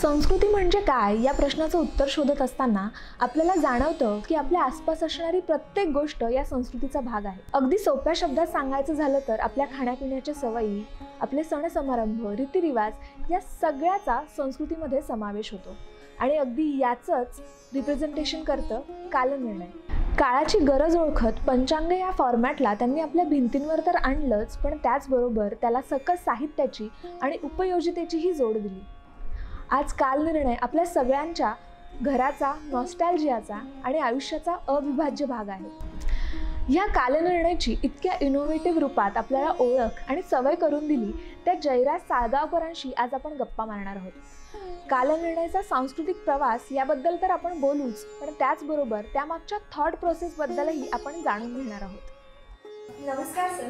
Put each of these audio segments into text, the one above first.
संस्कृती म्हणजे काय या प्रश्नाचं उत्तर शोधत असताना आपल्याला जाणवतं की आपल्या आसपास असणारी प्रत्येक गोष्ट या संस्कृतीचा भाग आहे. अगदी सोप्या शब्दात सांगायचं झालं तर आपल्या खाण्यापिण्याच्या सवयी, आपले सण समारंभ, रीतिरिवाज या सगळ्याचा संस्कृतीमध्ये समावेश होतो. आणि अगदी याचंच रिप्रेझेंटेशन करतं कालनिर्णय. काळाची गरज ओळखत पंचांग या फॉर्मॅटला त्यांनी आपल्या भिंतींवर तर आणलंच, पण त्याचबरोबर त्याला सकस साहित्याची आणि उपयोजितेचीही जोड दिली. आज कालनिर्णय आपल्या सगळ्यांच्या घराचा, नॉस्टॅल्जियाचा आणि आयुष्याचा अविभाज्य भाग आहे. ह्या कालनिर्णयाची इतक्या इनोव्हेटिव्ह रूपात आपल्याला ओळख आणि सवय करून दिली त्या जयराज साळगावकरांशी आज आपण गप्पा मारणार आहोत. कालनिर्णयाचा सांस्कृतिक प्रवास याबद्दल तर आपण बोलूच, पण त्याचबरोबर त्यामागच्या थॉट प्रोसेसबद्दलही आपण जाणून घेणार आहोत. नमस्कार सर,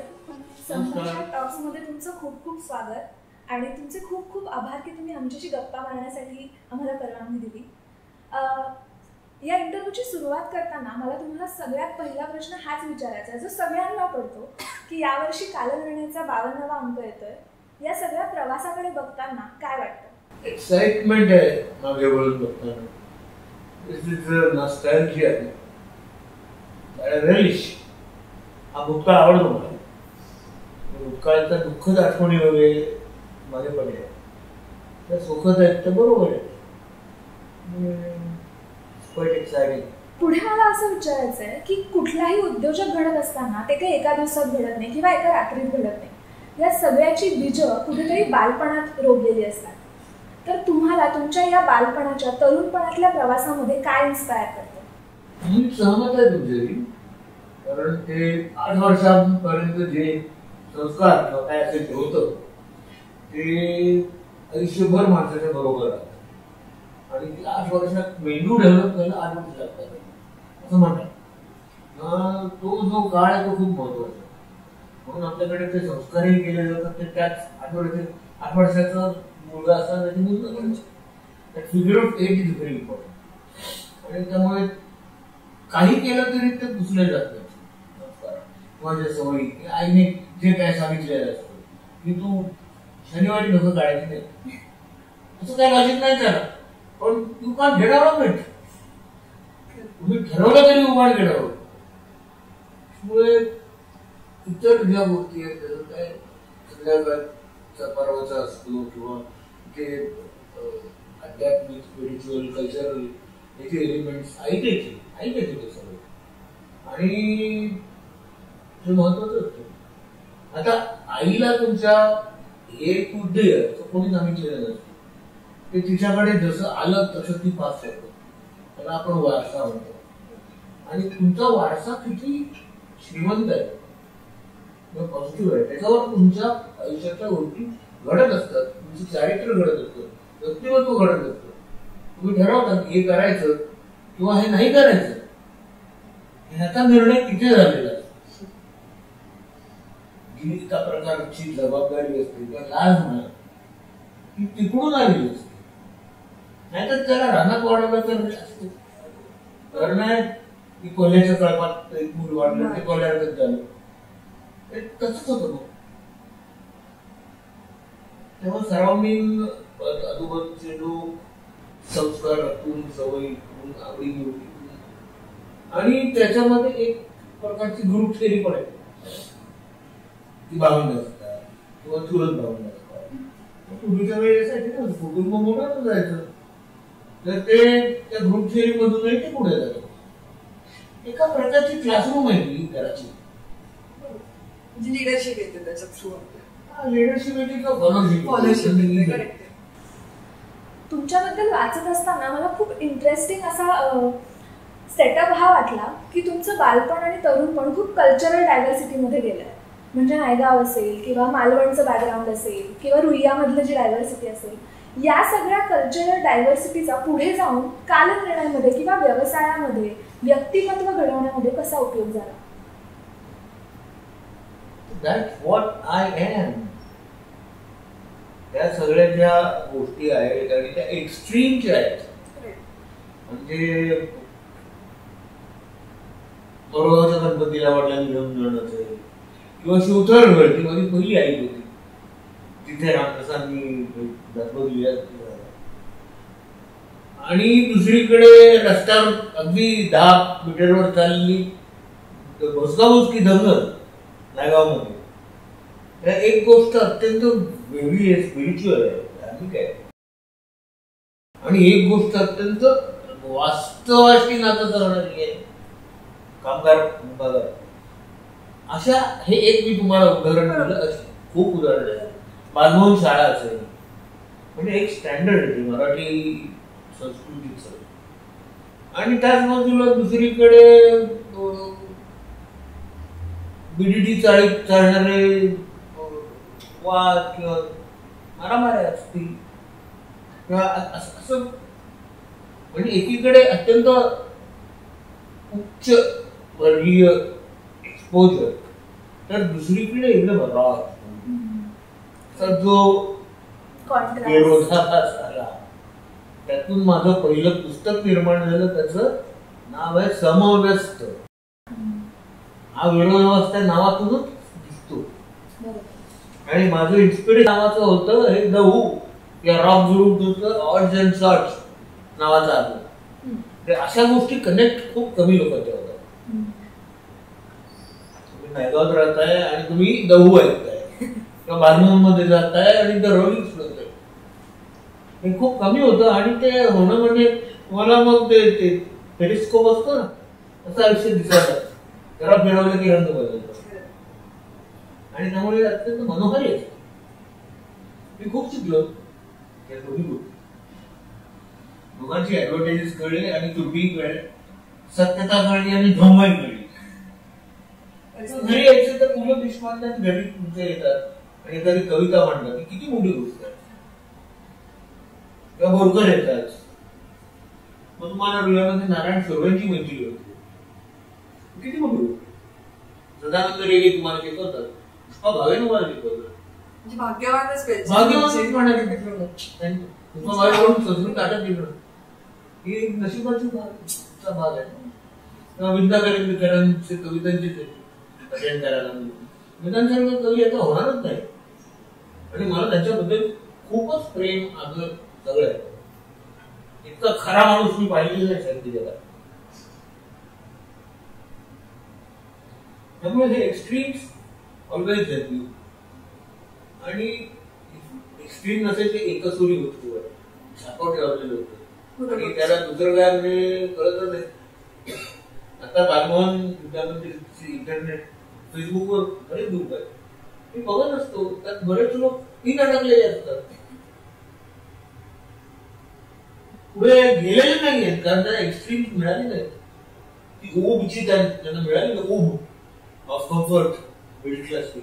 संभाषण टॉक्समध्ये तुमचं खूप खूप स्वागत आणि तुमचे खूप खूप आभार की तुम्ही आमच्याशी गप्पा मारण्यासाठी आम्हाला परवानगी दिली. या इंटरव्ह्यूची सुरुवात करताना मला तुम्हाला सगळ्यात पहिला प्रश्न हाच विचारायचा आहे जो सगळ्यांना पडतो की यावर्षी कालनिर्णयाचा 52वा अंक येतोय. या सगळ्या प्रवासाकडे बघताना काय वाटतं? एक्साइटमेंट आहे मागे वळून बघताना. दिस इज नॉस्टॅल्जिया. रेलिश हा भूतकाळ आवडतो मला. भूतकाळच्या दुःखद आठवणी वगैरे माझे पण आहे, त्या सुखद आहेत, तर बरोबर आहे. Quite exciting. पुढे मला असं विचारायचं आहे की कुठलाही उद्योजक घडत असताना ते काही एका दिवसात घडत नाही किंवा एका रात्रीत घडत नाही. या सगळ्याची बीजं कुठेतरी बालपणात रोवलेली असतात. तर तुम्हाला तुमच्या या बालपणाच्या, तरुणपणातल्या प्रवासामध्ये काय इन्स्पायर करतं? मी सहमत आहे तुमच्याशी. कारण ते 8 वर्षांपर्यंत जे संस्कार किंवा काय असेल ते होतं ते आयुष्यभर माणसाच्या बरोबर राहतं. आणि ती 8 वर्षात मेंदू डेव्हलप करायला 8 वर्ष लागतात असं म्हणतात. तो जो काळ आहे तो खूप महत्वाचा. म्हणून आपल्याकडे ते संस्कारही केले जातात. ते त्याच 8 वर्षाचा मुलगा असताना त्याची मुलगा बनतो. Figure of age is very important. आणि त्यामुळे काही केलं तरी ते पुसले जात नाही संस्कार किंवा ज्या सवयी. आईने जे काय सांगितलेलं असतं की तू शनिवारी नको काढायची नाही, असं काही लॉजिक नाही त्याला. पण तू का घेणार मिट तुम्ही ठरवलं तरी उभाड घेणार. त्यामुळे इतर ज्या गोष्टी आहेत त्याचं काय संध्याकाळचा परवाचा असतो किंवा ते अध्यात्मिक, स्पिरिच्युअल, कल्चरल याचे एलिमेंट्स ऐकायचे ते सगळे आणि ते महत्वाचं असतं. आता आईला तुमच्या हे उद्देय कोणी सांगितलेलं नसतं. ते तिच्याकडे जसं आलं तसं ती पास करतो. त्याला आपण वारसा म्हणतो. आणि तुमचा वारसा किती श्रीमंत आहे किंवा पॉझिटिव्ह आहे त्याच्यावर तुमच्या आयुष्याच्या गोष्टी घडत असतात. तुमचं चारित्र्य घडत असतं, व्यक्तिमत्व घडत असतं. तुम्ही ठरवता हे करायचं किंवा हे नाही करायचं. ह्याचा निर्णय तिथे झालेला असतो. जी एका प्रकारची जबाबदारी असते किंवा लाज म्हणा ती तिकडून आलेली असते. नाहीतर त्याला रानात वाढवलं तर नाही की कोल्ह्याच्या कळपात एक मूल वाढलं ते कोल्ह्यातच झालं. तसंच होतं. तेव्हा सराउंडिंग आजूबाजूचे लोक, संस्कारातून, सवयीतून, आवडीनिवडीतून आणि त्याच्यामध्ये एक प्रकारची ग्रुप थेरी पण आहे. ती भावंड असतात किंवा चुलत भावंड असतात. पूर्वीच्या वेळेस कुटुंब मोठं जायचं तर ते त्या ग्रुप थेरी मधूनही ते पुढे जातात. एका प्रकारची क्लासरूम आहे ती घराची. लिडरशिप येते त्याच्यात थ्रू. लिडरशिप येते किंवा फॉलोशिप. तुमच्याबद्दल वाचत असताना मला खूप इंटरेस्टिंग असा सेटअप हा वाटला की तुमचं बालपण आणि तरुणपण खूप कल्चरल डायव्हर्सिटीमध्ये गेलंय. म्हणजे नायगाव असेल किंवा मालवणचं बॅकग्राऊंड असेल किंवा रुईयामधलं जी डायव्हर्सिटी असेल, या सगळ्या कल्चरल डायव्हर्सिटीचा पुढे जाऊन कालनिर्णयामध्ये किंवा व्यवसायामध्ये, व्यक्तिमत्व घडवण्यामध्ये कसा उपयोग झाला? That's what I am. त्या सगळ्या ज्या गोष्टी आहेत आणि त्या एक्स्ट्रीमच्या आहेत. म्हणजे मोरगावच्या गणपतीला वडिलांनी घेऊन जाणं असेल किंवा शिवथर ती माझी पहिली आई होती. तिथे रामप्रसादनी दाखवली आणि दुसरीकडे रस्त्यावर अगदी 10 मीटरवर चाललेली भोसकाभोसकी दंगल नायगावमध्ये. एक गोष्ट अत्यंत वेगळी आहे, स्पिरिच्युअल आहे, धार्मिक आहे. आणि एक गोष्ट अत्यंत वास्तवाशी नातं करणारी आहे, कामगार विभागात. अशा हे एक मी तुम्हाला उदाहरण दिलं. अशी खूप उदाहरण आहे. बालभवन शाळा असेल म्हणजे एक स्टँडर्ड आहे मराठी संस्कृतीचं. आणि त्याच बाजूला दुसरीकडे बीडीडी चाळीत चालणारे वाद किंवा मारामाऱ्या असतील किंवा असं म्हणजे एकीकडे अत्यंत उच्च वर्गीय एक्सपोजर, तर दुसरीकडे एकदम रॉ जो विरोधाभास आला. त्यातून माझं पहिलं पुस्तक निर्माण झालं, त्याचं नाव आहे समव्यस्त. हा विरोधाभास त्या नावातूनच दिसतो. आणि माझं इन्स्पिरेशन नावाचं होतं हे द हू या रॉक ग्रुपचं ऑड्स अँड सॉर्ट्स नावाचा आलं. अशा गोष्टी कनेक्ट खूप कमी लोकांच्या होतात. तुम्ही नायगावात राहताय आणि तुम्ही द हू ऐकताय किंवा बालभवन मध्ये जाताय आणि द रोलिंग स्टोन्स ऐकताय, हे खूप कमी होतं. आणि ते होणं म्हणजे तुम्हाला मग ते टेलिस्कोप असतो ना, असं आयुष्य दिसायला जरा फिरवलं की रंग बदलतो. आणि त्यामुळे अत्यंत मनोहारी असतं. मी खूप शिकलो त्या दोन्ही गोष्टी. दोघांची ऍडव्हर्टाइजेस कळले आणि त्रुटी कळले, सत्यता कळली आणि धोमाई कळली. घरी यायचं तर मुलं देशपांडे घरी तुमच्या येतात आणि एखादी कविता म्हणतात, की किती मोठी गोष्ट आहे. किंवा बोरकर येतात, मग तुम्हाला डोळ्यामध्ये नारायण सुर्वेंची मैत्री होती, किती मोठी गोष्ट. सदानंद रेगे तुम्हाला शिकवतात, पुष्पा भावे तुम्हाला शिकवतात. भाग्यवानच पुष्पा भावे म्हणून संस्कृत ताटत दिलं, ही एक नशिबाची भाग आहे. किंवा विद्या करंदीकरांचे कवितांचे अध्ययन करायला विधानसारखं कवी आता होणारच नाही. आणि मला त्यांच्याबद्दल खूपच प्रेम आदर सगळं आहे. इतका खरा माणूस मी पाहिलेला नाही साहित्य जगात. त्यामुळे हे एक्स्ट्रीम्स ऑलवेज हेल्प यू. आणि एक्स्ट्रीम नसेल ते एकसुरी वस्तू आहे, छापा ठेवलेलं होतं आणि त्याला दुसरं काय म्हणजे कळतच नाही. आता बालभवन विद्यामंदिर इंटरनेट फेसबुकवर बरेच ग्रुप आहेत, मी बघत असतो. त्यात बरेच लोक तीन अडकलेले असतात, पुढे गेलेले नाहीयेत, कारण त्यांना एक्स्ट्रीम मिळाली नाही. ती ऊबची त्यांना मिळाली ना, ऊब ऑफ कम्फर्ट मिडल क्लासची.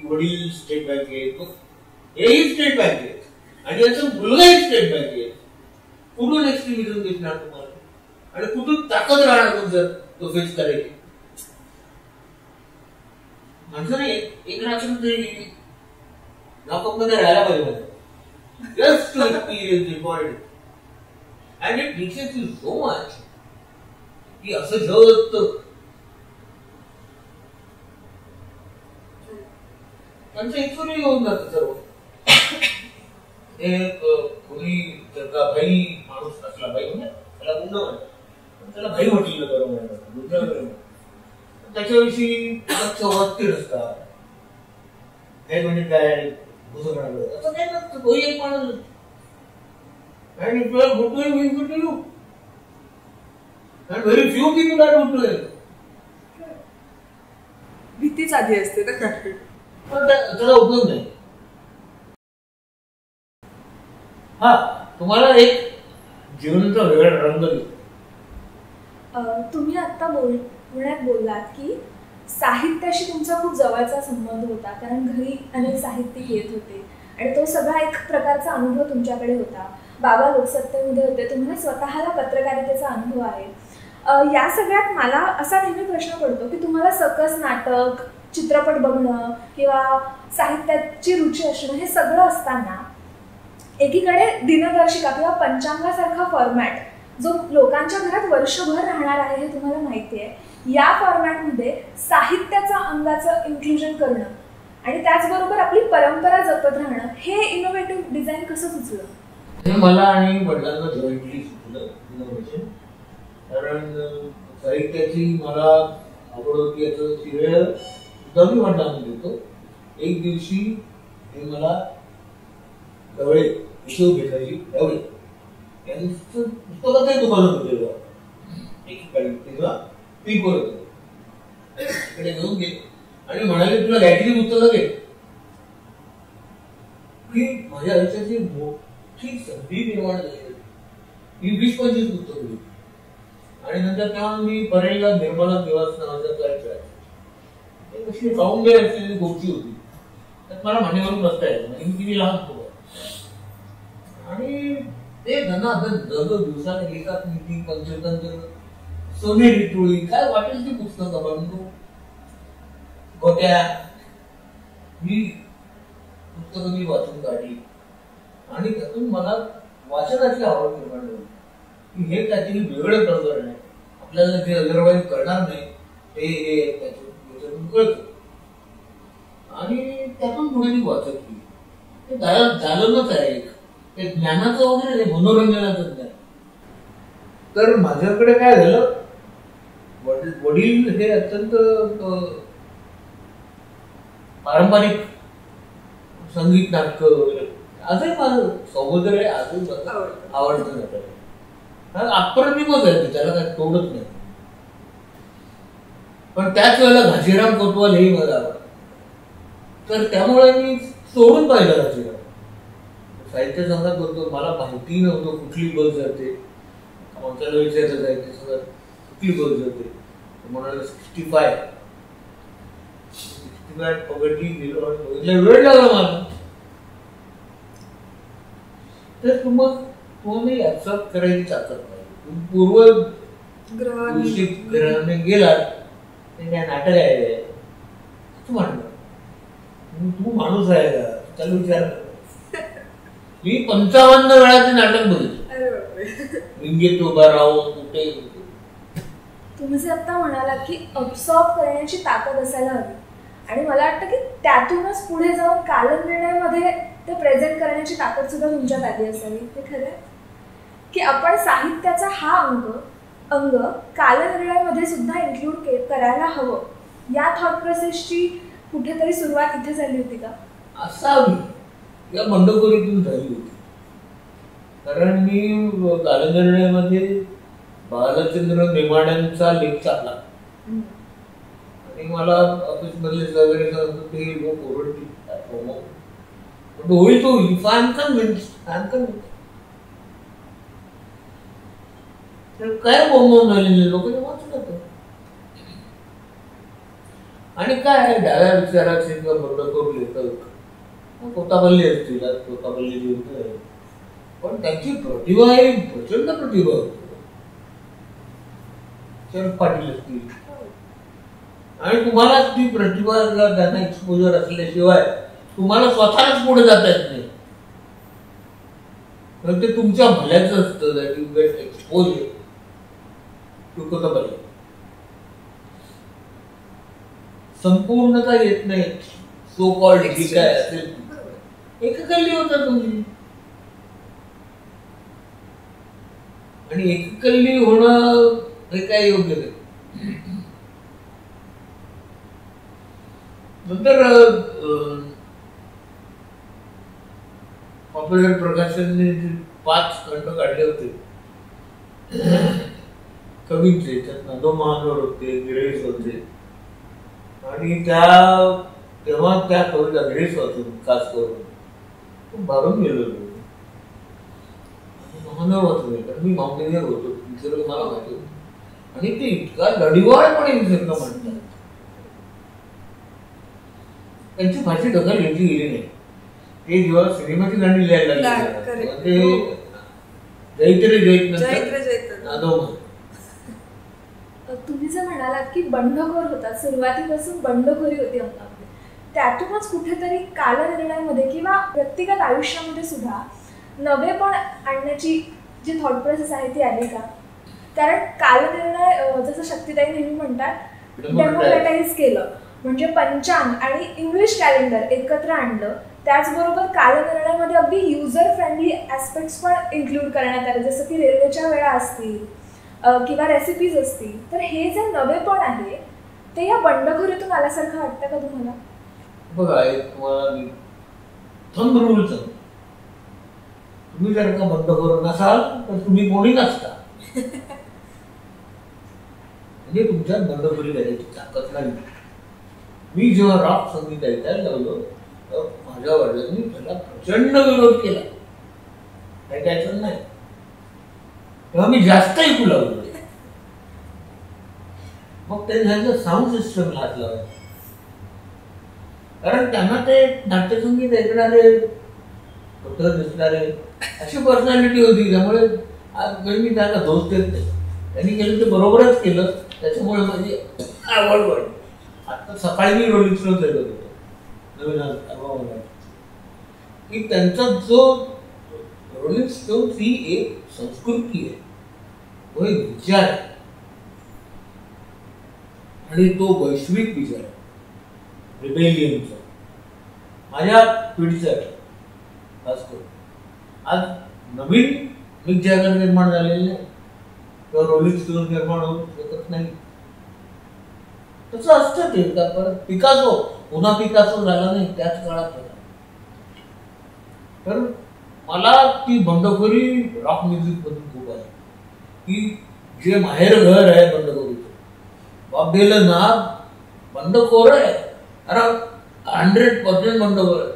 वडील स्टेट बँकेत, हेही स्टेट बँकेत आणि याचा मुलगाही स्टेट बँकेत. कुठून एक्स्ट्रीमिझम दिसणार तुम्हाला आणि कुठून ताकद राहणार तुमचं तो फेस करायची. माणसाने एक रात्र तरी लॉकअप मध्ये राहायला पाहिजे, just to experience important. And it teaches you so much की असं जगत त्यांचं एकूणही होऊन जातं सर्व. कोणी जर का भाई माणूस असला, भाई म्हणजे त्याला गुंड म्हणतात, त्याला भाई म्हटलेलं बरोबर, त्याच्याविषयी 74 असतात. हे म्हणजे काय घुसवणार असं काही नसतं. तोही एक माणूस and if you are good to him, he is good to you. And very few people are good to him. भीतीच आधी असते तर पण त्याचा उपयोग नाही. हा तुम्हाला एक जीवनाचा वेगळा रंग देतो. तुम्ही आता पुण्यात बोललात की साहित्याशी तुमचा खूप जवळचा संबंध होता, कारण घरी अनेक साहित्यिक येत होते आणि तो सगळा एक प्रकारचा अनुभव तुमच्याकडे होता. बाबा लोकसत्तेमध्ये होते, तुम्हाला स्वतःला पत्रकारितेचा अनुभव आहे. या सगळ्यात मला असा नेहमी प्रश्न पडतो की तुम्हाला सकस नाटक, चित्रपट बघणं किंवा साहित्याची रुची असणं हे सगळं असताना एकीकडे दिनदर्शिका किंवा पंचांगासारखा फॉर्मॅट जो लोकांच्या घरात वर्षभर राहणार आहे हे तुम्हाला माहिती आहे, या फॉर्मॅटमध्ये साहित्याचा अंगाचं इन्क्लुजन करणं आणि त्याचबरोबर आपली परंपरा जपत राहणं, हे इनोव्हेटिव्ह डिझाईन कसं सुचलं? हे मला आणि वडिलांना जॉईंटली शिकलं इनोव्हेशन. कारण साहित्याची मला आवड होती याचं श्रेय सुद्धा मी वडिलांना देतो. एक दिवशी हे मला ढवळे विश्व भिकाजी ढवळे यांचं पुस्तकाचंही दुकान होतं एकीकडे तेव्हा पीक वर होतं. तिकडे घेऊन गेले आणि म्हणाले तुला घ्यायची पुस्तकं घे. ही माझ्या आयुष्याची मोठी संधी निर्माण झाली. ही 20-25 पुस्तकं होती. आणि नंतर तेव्हा मी परेलला निर्मला निवास नावाचा करायचा. कशी राहून गेली असलेली गोष्टी होती. त्यात मला मांडीवरून बसता येतं म्हणजे मी किती लहान होतो. आणि ते धनाधन दर दिवसाला एकाच नीती पंचतंत्र सोनेरी टोळी काय वाटेल ती पुस्तकं बनतो गोट्या ही पुस्तकं मी वाचून काढली. आणि त्यातून मला वाचनाची आवड निर्माण झाली की हे काहीतरी वेगळं प्रकरण आहे. आपल्याला जे अदरवाईज करणार नाही ते त्याच्यातून कळतं. आणि त्यातून पुढे मी वाचत गेली. ते झालंच आहे एक ते ज्ञानाचं वगैरे नाही, मनोरंजनाचं ज्ञान. तर माझ्याकडे काय झालं, वडील हे अत्यंत पारंपरिक संगीत नाटक वगैरे आजही माझं सौंदर्य आहे, आजही आवडतं नाटक. अप्रतिमच आहे, त्याला काय तोडत नाही. पण त्याच वेळेला घाशीराम कोतवाल हेही मला आवडतं. तर त्यामुळे मी सोडून पाहिलं घाशीराम. साहित्य संघात बोलतो, मला माहिती नव्हतं कुठली बस जाते. आमच्याला विचारलं साहित्य संघात कुठली बस जाते, म्हणाला 65 पगडली गेलो आणि बघितलं वेळ लागला मला. तर मग तुम्हाला ऍब्सॉर्ब करायची ताकद पाहिजे. पूर्व ग्रहाने गेला ते काय नाटक आहे तू म्हणलं तू माणूस आहे का त्याला विचार. मी 55 वेळा ते नाटक बघितलं. विंगेत उभा राहून कुठे. तुम्ही जे आता म्हणालात की अब्सॉर्ब करण्याची ताकद असायला हवी आणि मला वाटतं की त्यातूनच पुढे जाऊन कालनिर्णयामध्ये ते प्रेझेंट करण्याची ताकद सुद्धा तुमच्यात आली असावी. ते खरं की आपण साहित्याचा हा अंग कालनिर्णयामध्ये सुद्धा इन्क्लूड करायला हवं. या थॉट प्रोसेसची कुठेतरी सुरुवात इथे झाली होती का? असावी, या बंडखोरीतून झाली होती. कारण मी कालनिर्णयामध्ये बालचंद्र नेमाड्यांचा लेख टाकला आणि मला ऑफिस मधले वगैरे ते लोक ओरडतील होईल तो इफ आय एम कन्व्हिन्स्ड. काय बोंबवून राहिलेले लोक वाचत होते. आणि काय डाव्या विचाराचे किंवा बंडखोर लेखक कोताबल्ली असतील, कोताबल्ली लिहित, पण त्यांची प्रतिभा ही प्रचंड प्रतिभा होती. शरद पाटील असतील आणि तुम्हाला ती प्रतिभा त्यांना एक्सपोजर असल्याशिवाय तुम्हाला स्वतःच पुढे जाता येत नाही. तर ते तुमच्या भल्याचं असतं that you get exposure to कोताबल्ली. संपूर्णता येत नाही. सो कॉल्ड जी काय असेल एककल्ली होता तुम्ही. आणि एककल्ली होणं हे काय योग्य नाही. नंतर पॉप्युलर प्रकाशनने 5 खंड काढले होते कवींचे. त्यात नादो महानोर होते, गिरीश होते. आणि तेव्हा त्या कविता गिरीश वाचून खास करून भारून गेलो. महानोर वाचले कारण मी माउंटेनियर होतो, निसर्ग मला माहिती होतं. आणि ते इतका लढीवाळपणे निसर्ग म्हणतात. त्यांची भाषा डोक्यात घेतली गेली नाही. ते जेव्हा सिनेमाची गाणी लिहायला लागली जैत्रे जैत नंतर तुम्ही जे म्हणालात की बंडखोर होता, सुरुवातीपासून बंडखोरी होती अंगामध्ये, त्यातूनच कुठेतरी कालनिर्णयामध्ये किंवा व्यक्तिगत आयुष्यामध्ये सुद्धा नवेपण आणण्याची जी थॉट प्रोसेस आहे ती आली का? कारण कालनिर्णय जसं शक्तीताई नेहमी म्हणतात डेमोक्रॅटाईज केलं. म्हणजे पंचांग आणि इंग्लिश कॅलेंडर एकत्र आणलं, त्याचबरोबर कालनिर्णयामध्ये अगदी युजर फ्रेंडली ॲस्पेक्ट्स पण इन्क्लूड करण्यात आले, जसं की रेल्वेच्या वेळा असतील किंवा रेसिपीज असतील. तर हे जे नवेपण आहे ते या बंडखोरीतून आल्यासारखं वाटतं का तुम्हाला? बघा, एक तुम्हाला मी थंब रूल सांगतो. तुम्ही जर का बंडखोर नसाल तर तुम्ही कोणी नसता. म्हणजे तुमच्यात बंडखोरी करायची ताकद नाही. मी जेव्हा रॉक संगीत ऐकायला लागलो तर माझ्या वडिलांनी त्याला प्रचंड विरोध केला, ऐकायचं नाही. तेव्हा मी जास्त ऐकू लागलो. मग ते झालं साऊंड सिस्टमला हात लावायचं, कारण त्यांना ते नाट्यसंगीत ऐकणारे, पत्र दिसणारे अशी पर्सनॅलिटी होती. त्यामुळे मी त्यांना दोष देत नाही. त्यांनी केलं ते बरोबरच केलं, त्याच्यामुळे माझी आवड वाढली. आता सकाळी मी रोलिंग स्टोन्स ऐकत होतो नवीन अल्बम, की त्यांचा जो रोलिंग स्टोन्स ही एक संस्कृती आहे, तो एक विचार आहे आणि तो वैश्विक विचार आहे, रिबेलियनचा. माझ्या पिढीसाठी खास करून आज नवीन मिक जॅगर निर्माण झालेले नाही किंवा रोलिंग स्टोन्स निर्माण होऊ शकत नाही. तसं असतं ते. परत पिकासो, पुन्हा पिकासो झाला नाही त्याच काळात झाला. तर मला ती बंडखोरी रॉक म्युझिक मधून खूप आहे, की जे माहेर घर आहे बंडखोरीचं. बॉब डिलन हा बंडखोर आहे, अरे 100% बंडखोर आहे.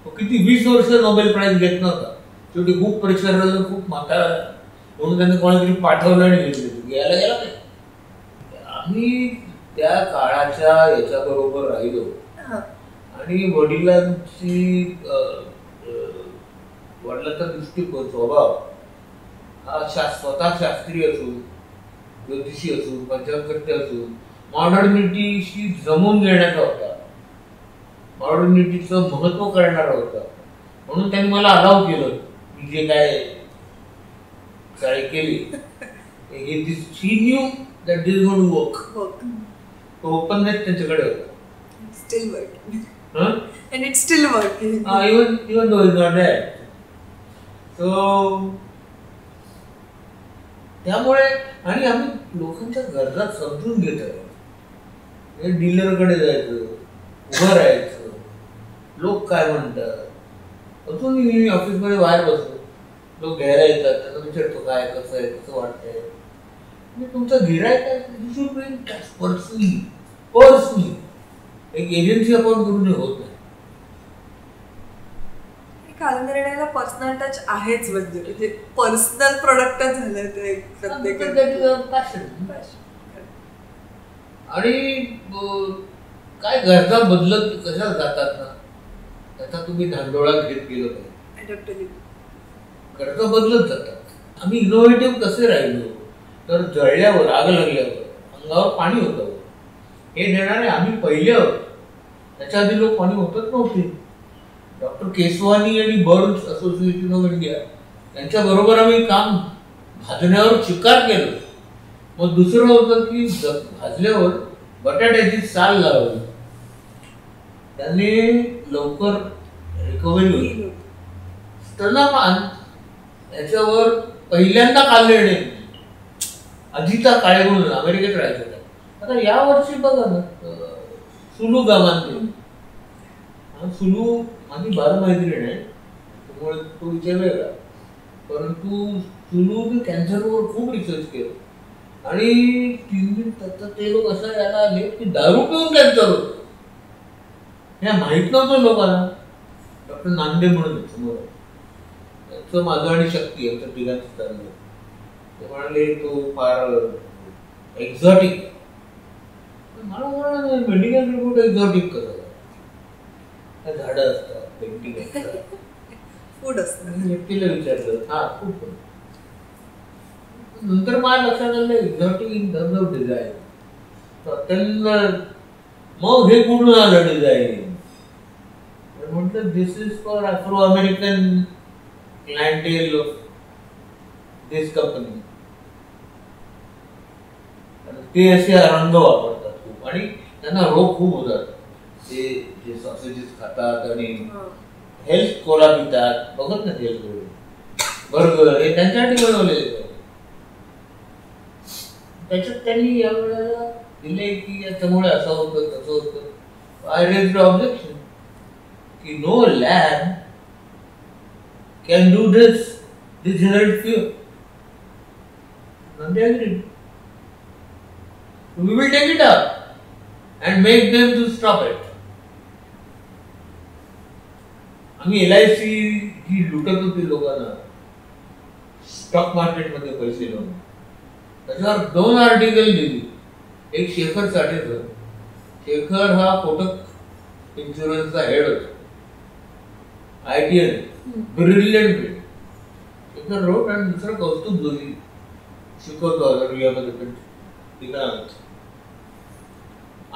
तो किती 20 वर्ष नोबेल प्राइज घेत नव्हता. शेवटी खूप परीक्षा राहिलं, खूप म्हातारा म्हणून त्यांनी कोणातरी पाठवलं आणि घेतले. घ्यायला गेला नाही. आम्ही त्या काळाच्या याच्याबरोबर राहिलो आणि वडिलांची वडिलांचा दृष्टिकोन, स्वभाव हा स्वतः शास्त्रीय असून, ज्योतिषी असून, पंचांगकर्ते असून मॉडर्निटीशी जमून घेण्याचा होता, मॉडर्निटीचं महत्व करणारा होता. म्हणून त्यांनी मला अलाव केलं. मी जे काय चाळी केली he knew that this is going to work. तो ओपननेस त्यांच्याकडे होता. Still working. And it's still working. Even though it's not there. So त्यामुळे आणि आम्ही लोकांच्या गरजा समजून घेत आहे. डीलरकडे जायचं, उभं राहायचं, लोक काय म्हणतात. अजून मी ऑफिसमध्ये बाहेर बसतो, लोक घ्यायला येतात, त्यांना विचारतो काय कसं आहे, कसं वाटतंय. तुमचं गिरायक आहे पर्सनली, एक एजन्सी अपॉइंट करून होत नाही. कालनिर्णयाला पर्सनल टच आहेच, म्हणजे पर्सनल प्रोडक्टच झालंय ते प्रत्येकाचं. आणि काय गरजा बदलत कशा जातात ना, त्याचा तुम्ही धांडोळा घेत गेलो पाहिजे. गरजा बदलत जातात. आम्ही इनोव्हेटिव्ह कसे राहिलो तर जळल्यावर, आग लागल्यावर अंगावर पाणी होतं हे देणारे आम्ही पहिले आहोत. त्याच्या आधी लोक पाणी होतच नव्हते. डॉक्टर केसवानी आणि बर्न्स असोसिएशन ऑफ इंडिया यांच्या बरोबर आम्ही काम भाजण्यावर शिकार केलं. मग दुसरं होतं की भाजल्यावर बटाट्याची साल लावली, त्यांनी लवकर रिकव्हरी होती. स्तनपान याच्यावर पहिल्यांदा कालनिर्णय अजिता काळे म्हणून अमेरिकेत राहायचं. आता या वर्षी बघा ना, सुलू गावांनी, सुलू माझी बाल मैत्रीण आहे त्यामुळे तो विचार वेगळा, परंतु सुलू कॅन्सरवर खूप रिसर्च केलं आणि 3 मिनिटात ते लोक असं यायला आले की दारू पिऊन कॅन्सर होतं. हे माहित नव्हतं लोकांना. डॉक्टर नांदे म्हणून समोर त्याचं माझं आणि शक्ती आमच्या तिघांचं चाललं. ते म्हणाले तो फार एक्झॉटिक. मला म्हणाला मेडिकल रिपोर्ट एक्झॉटिक कसं, झाडं असतात, पेंटिंग असतात, फूड असतं. व्यक्तीला विचारलं हा खूप. नंतर मला लक्षात आलं exotic in terms of design. मग हे कुठून आलं डिझाईन. म्हटलं this is for Afro American clientele of this company. ते असे रंग वापरतात खूप. आणि त्यांना रोग खूप होतात. ते जे सॉसेजेस खातात आणि हेल्थ कोला पितात, बघत ना हेल्थ बर्गर हे त्यांच्यासाठी बनवलेले. त्याच्यात त्यांनी यावेळेला दिले की याच्यामुळे असं होतं तसं होतं. आय रेज ऑब्जेक्शन की no lab can do this generate fuel. And they agreed. We will take it up and make them to stop it. आम्ही LIC ही लुटत होती लोकांना स्टॉक मार्केट मध्ये पैसे लावून. त्याच्यावर 2 आर्टिकल दिली. एक शेखर साठेकर. शेखर हा कोटक इन्शुरन्सचा हेड होता. ITN brilliant. शेखर रोड आणि दुसरा कौस्तुभ जोशी शिकवतो रियामध्ये पण तिला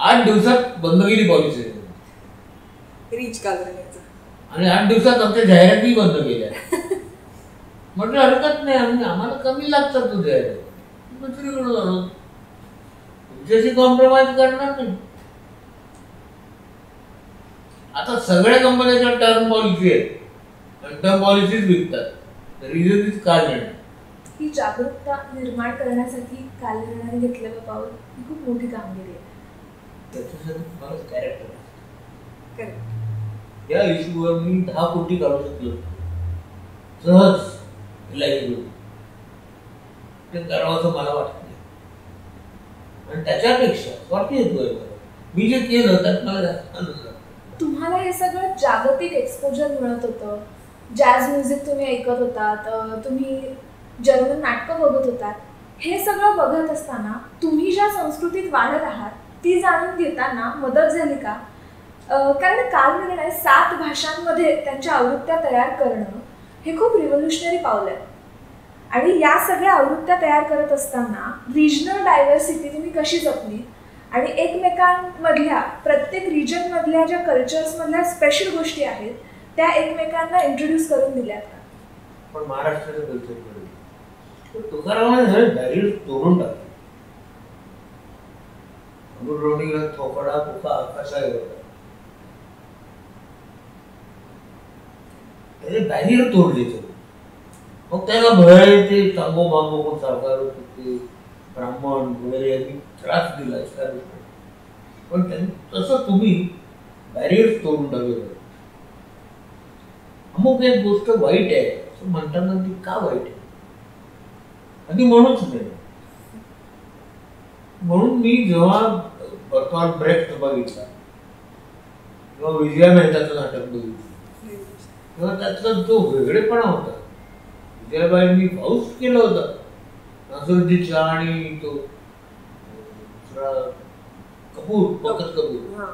8 दिवसात बंद केली पॉलिसी रीच कालवण्याचं. आणि 8 दिवसात आमच्या जाहिराती बंद केल्या. म्हटलं हरकत नाही, आम्हाला कमी लागतात तो जाहिरात, दुसरीकडे जाणं तुमच्याशी कॉम्प्रोमाइज करणार नाही. आता सगळ्या कंपन्याच्या टर्म पॉलिसी आहेत आणि टर्म पॉलिसीज विकतात. रिझन इज का नाही. ही जागरूकता निर्माण करण्यासाठी कालवणाने घेतलेलं पाऊल ही खूप मोठी कामगिरी आहे. त्याच्यासाठी मला कॅरेक्टर करेक्ट. या इश्यूवर मी 10 कोटी काढू शकलो सहज LIC. ते करावं असं मला वाटत नाही. आणि त्याच्यापेक्षा स्वाती मी जे केलं त्यात मला जास्त आनंद झाला. तुम्हाला हे सगळं जागतिक एक्सपोजर मिळत होतं. जॅझ म्युझिक तुम्ही ऐकत होतात, तुम्ही जर्मन नाटकं बघत होतात. हे सगळं बघत असताना तुम्ही ज्या संस्कृतीत वाढत आहात ती जाणून घेताना मदत झाली का? कारण कालनिर्णय 7 भाषांमध्ये त्यांच्या आवृत्त्या तयार करणं हे खूप रिव्होल्युशनरी पाऊल आहे. आणि या सगळ्या आवृत्त्या तयार करत असताना रिजनल डायव्हर्सिटी तुम्ही कशी जपली आणि एकमेकांमधल्या प्रत्येक रिजनमधल्या ज्या कल्चर्समधल्या स्पेशल गोष्टी आहेत त्या एकमेकांना इंट्रोड्यूस करून दिल्यात का? पण महाराष्ट्राच्या कल्चरकडे तुकारामाने बॅरियर तोडून टाकले. रोडीला थोपडा तुका कसा होता त्याचे बॅरियर तोडले. मग त्याला भय ते सांगो मागो पण सरकार होते ब्राह्मण वगैरे यांनी त्रास दिला. पण त्यांनी तसं तुम्ही बॅरियर तोडून टाकले. अमुक एक गोष्ट वाईट आहे असं म्हणताना ती का वाईट आहे आधी म्हणूच नाही. म्हणून मी जेव्हा बर्टॉल्ट ब्रेख्ट बघितला किंवा विजया मेहताचं नाटक बघितलं तेव्हा त्यातला जो वेगळेपणा होता. विजयाबाईंनी पाऊस केला होता नासरुद्दीन शाह आणि तो दुसरा कपूर बकत कपूर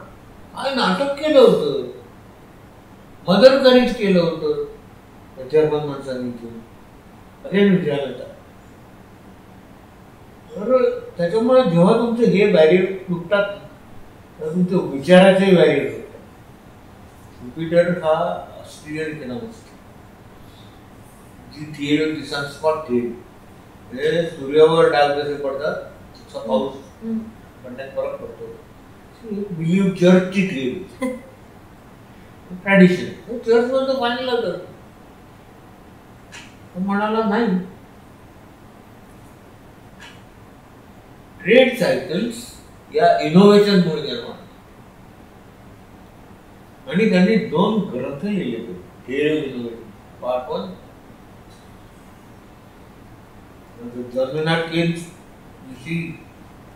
काय नाटक केलं होतं. मदर करीच केलं होतं जर्मन माणसांनी. अरे विजया मेहता. तर त्याच्यामुळे जेव्हा तुमचे हे बॅरियर तुटतात तर तुमच्या विचाराचे बॅरियर तुटतात. ज्युपिटर हा ऑस्ट्रेलियन इकॉनॉमिस्ट जी थिअरी होती सनस्पॉट थिअरी म्हणजे सूर्यावर डाग कसे पडतात तसा पाऊस पडण्यात फरक पडतो. बिलीव्ह चर्चची थिअरी ट्रॅडिशन चर्च मध्ये मानलं तर म्हणाला नाही. ट्रेड सायकल्स या इनोव्हेशन मुळे निर्माण आणि त्यांनी 2 ग्रंथ लिहिले होते. पार्ट 1 जर्मनाट केन्स विषयी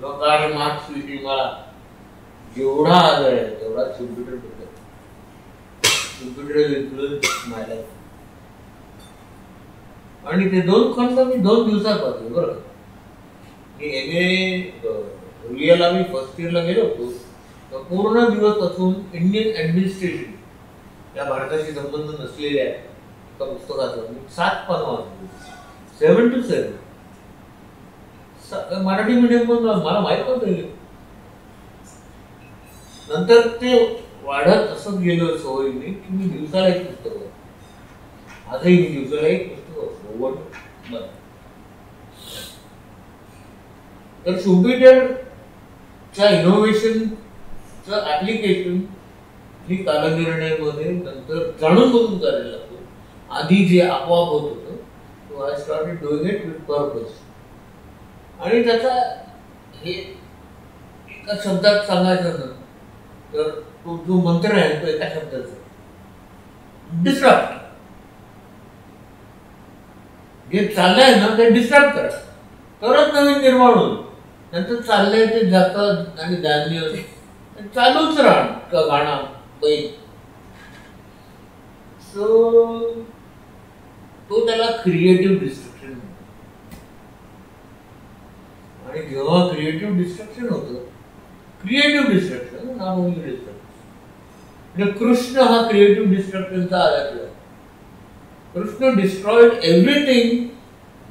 कार्ल मार्क्स विषयी मला जेवढा आदर आहे तेवढा कम्प्युटर बद्दल. कम्प्युटर इन्फ्लुएन्स माय लाईफ. आणि ते 2 खंड मी 2 दिवसात वाचले. बरं मी रिअल आम्ही फर्स्ट इयरला गेलो होतो तर पूर्ण दिवस पासून इंडियन ऍडमिनिस्ट्रेशन या भारताशी संबंध नसलेल्या एका पुस्तकाचं 7 पानं वाचली. 7 to 7 मराठी मीडियम पण मला माहित नव्हतं. नंतर ते वाढत असं गेलं सवयीने की मी दिवसाला एक पुस्तक वाचतो. आजही मी दिवसाला एक पुस्तक वाचतो. तर शुपिटर च्या इनोव्हेशनचं ऍप्लिकेशन ही कालनिर्णयामध्ये नंतर जाणून बघून करायला लागतो. आधी जे आपोआप होत होतं तो I started doing it with purpose. आणि त्याचा हे एका शब्दात सांगायचं ना तर तो जो मंत्र आहे तो एका शब्दाचा डिस्टर्ब. जे चाललंय ना ते डिस्टर्ब करा तरच नवीन निर्माण होईल. नंतर चाललंय ते जातं आणि धान्य चालूच राहणार गाणं बैल. सो तो त्याला क्रिएटिव्ह डिस्ट्रक्शन म्हणतो. आणि जेव्हा क्रिएटिव्ह डिस्ट्रक्शन होतं creative destruction not only destruction. म्हणजे कृष्ण हा क्रिएटिव्ह डिस्ट्रक्शनचा आधार आहे. Krishna destroyed everything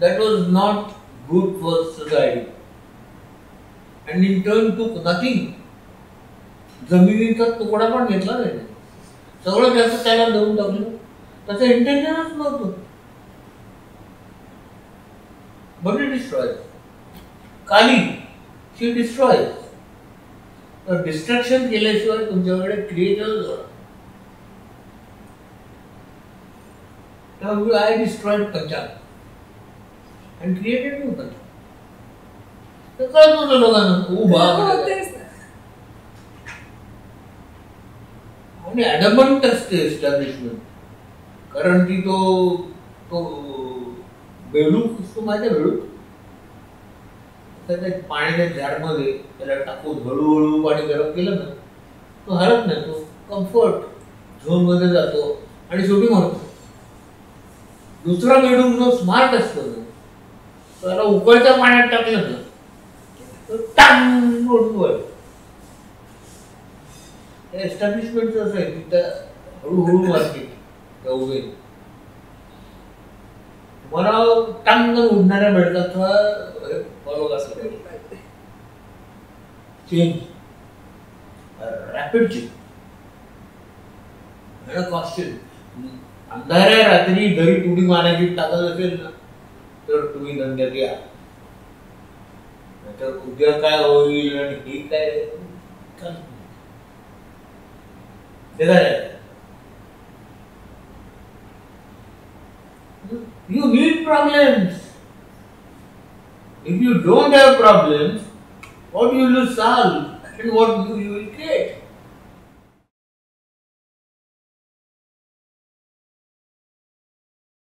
that was not good for society and in turn to nothing. जमिनीचा तुकडा पण घेतला नाही, सगळं जास्त त्याला देऊन टाकलं. त्याचं इंटेन्शनच नव्हतं. But it destroy. Kali she destroy. तर डिस्ट्रक्शन केल्याशिवाय तुमच्याकडे creative I destroyed Punjab and created new Punjab. तर कळत नव्हतं लोकांना उभा आणि ॲडमंट असते एस्टॅब्लिशमेंट. कारण की तो बेडूक असतो माहिती आहे. बेडूक त्या पाण्याच्या झाडमध्ये त्याला टाकून हळूहळू पाणी गरम केलं ना तो हरत नाही. तो कम्फर्ट झोन मध्ये जातो आणि शेवटी मरतो. दुसरा बेडूक जो स्मार्ट असतो त्याला उकळत्या पाण्यात टाकलं ना तर टांग उडून. एस्टॅब्लिशमेंटचं असं आहे की त्या हळूहळू मारते त्या उभे. मला टांग उडणाऱ्या बेडकाचा फॉलो असं चेंज रॅपिड चेंज. क्वेश्चन अंधाऱ्या रात्री घरी तुडी मारायची टाकत असेल ना तर तुम्ही धंद्यात या. नाहीतर उद्या काय होईल आणि हे काय you need problems. If you don't have problems, what you will solve and what you will create?